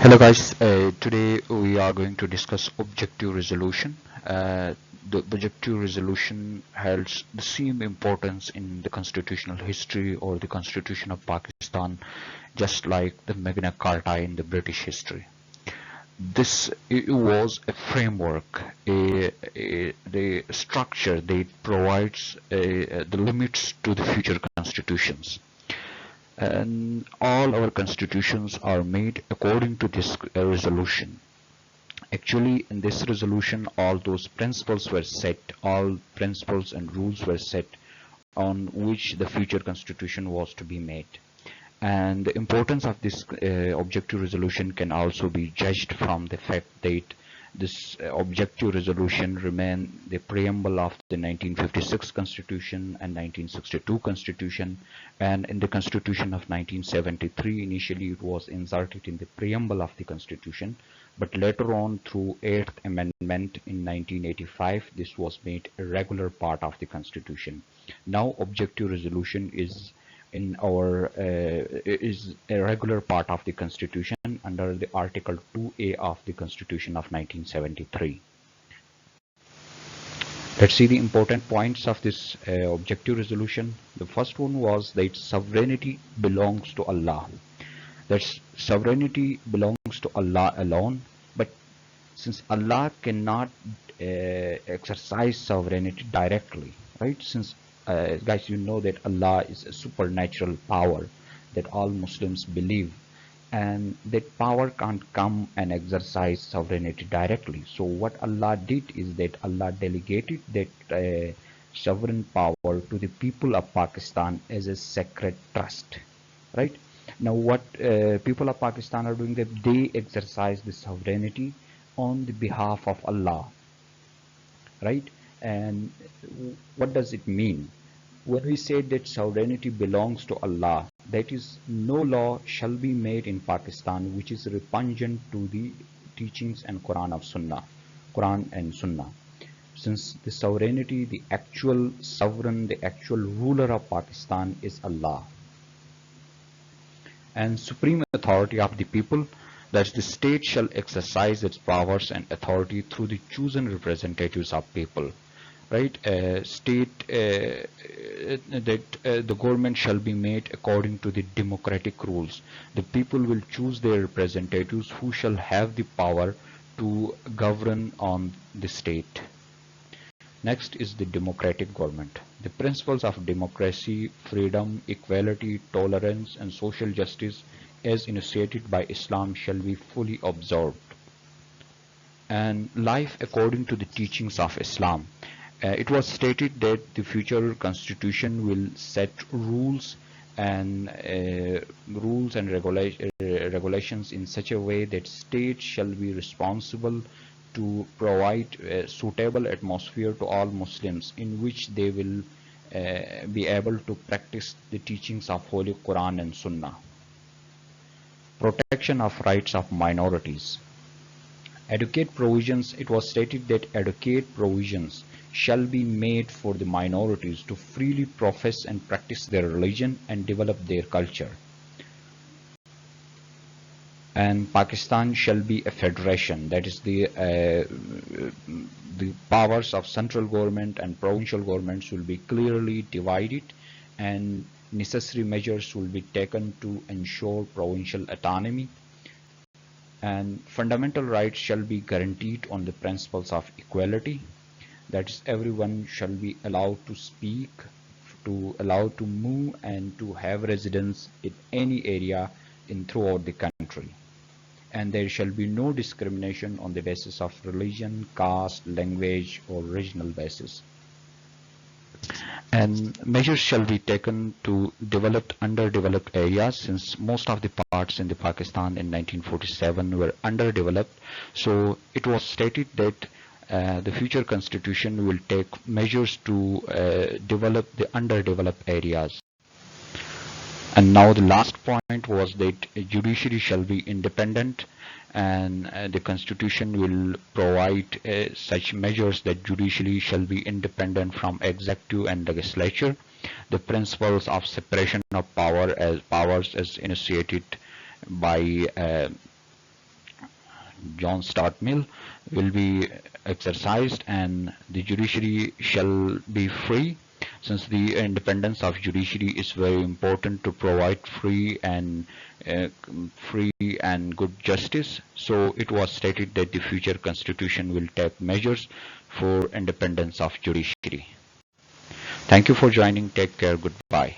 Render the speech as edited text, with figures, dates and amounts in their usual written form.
Hello guys, today we are going to discuss objective resolution. The objective resolution holds the same importance in the constitutional history or the constitution of Pakistan, just like the Magna Carta in the British history. This it was a framework, the structure that provides the limits to the future constitutions, and all our constitutions are made according to this resolution. Actually, in this resolution, all those principles were set, all principles and rules were set on which the future constitution was to be made. And the importance of this objective resolution can also be judged from the fact that this objective resolution remained the preamble of the 1956 Constitution and 1962 Constitution, and in the Constitution of 1973 initially it was inserted in the preamble of the Constitution, but later on through 8th Amendment in 1985 this was made a regular part of the Constitution. Now objective resolution is is a regular part of the Constitution under the Article 2A of the Constitution of 1973. Let's see the important points of this objective resolution. The first one was that sovereignty belongs to Allah. That sovereignty belongs to Allah alone, but since Allah cannot exercise sovereignty directly, right? Since guys, you know that Allah is a supernatural power that all Muslims believe, and that power can't come and exercise sovereignty directly. So what Allah did is that Allah delegated that sovereign power to the people of Pakistan as a sacred trust, right? Now what people of Pakistan are doing, that they exercise the sovereignty on the behalf of Allah, right? And what does it mean? When we say that sovereignty belongs to Allah, that is, no law shall be made in Pakistan which is repugnant to the teachings and Quran and Sunnah. Since the sovereignty, the actual sovereign, the actual ruler of Pakistan is Allah. And supreme authority of the people, that the state shall exercise its powers and authority through the chosen representatives of people. Right, state that the government shall be made according to the democratic rules. The people will choose their representatives who shall have the power to govern on the state. Next is the democratic government. The principles of democracy, freedom, equality, tolerance, and social justice as enunciated by Islam shall be fully observed. And life according to the teachings of Islam. It was stated that the future constitution will set rules and regulations in such a way that states shall be responsible to provide a suitable atmosphere to all Muslims in which they will be able to practice the teachings of Holy Quran and Sunnah. Protection of rights of minorities. Adequate provisions. It was stated that adequate provisions shall be made for the minorities to freely profess and practice their religion and develop their culture. And Pakistan shall be a federation, that is the powers of central government and provincial governments will be clearly divided, and necessary measures will be taken to ensure provincial autonomy. And fundamental rights shall be guaranteed on the principles of equality. That is, everyone shall be allowed to speak, allowed to move, and to have residence in any area throughout the country. And there shall be no discrimination on the basis of religion, caste, language, or regional basis. And measures shall be taken to develop underdeveloped areas, since most of the parts in the Pakistan in 1947 were underdeveloped. So it was stated that the future constitution will take measures to develop the underdeveloped areas. And now the last point was that judiciary shall be independent, and the constitution will provide such measures that judiciary shall be independent from executive and legislature. The principles of separation of powers as enunciated by John Stuart Mill will be exercised, and the judiciary shall be free. Since the independence of judiciary is very important to provide uh, free and good justice, so it was stated that the future constitution will take measures for independence of judiciary. Thank you for joining. Take care. Goodbye.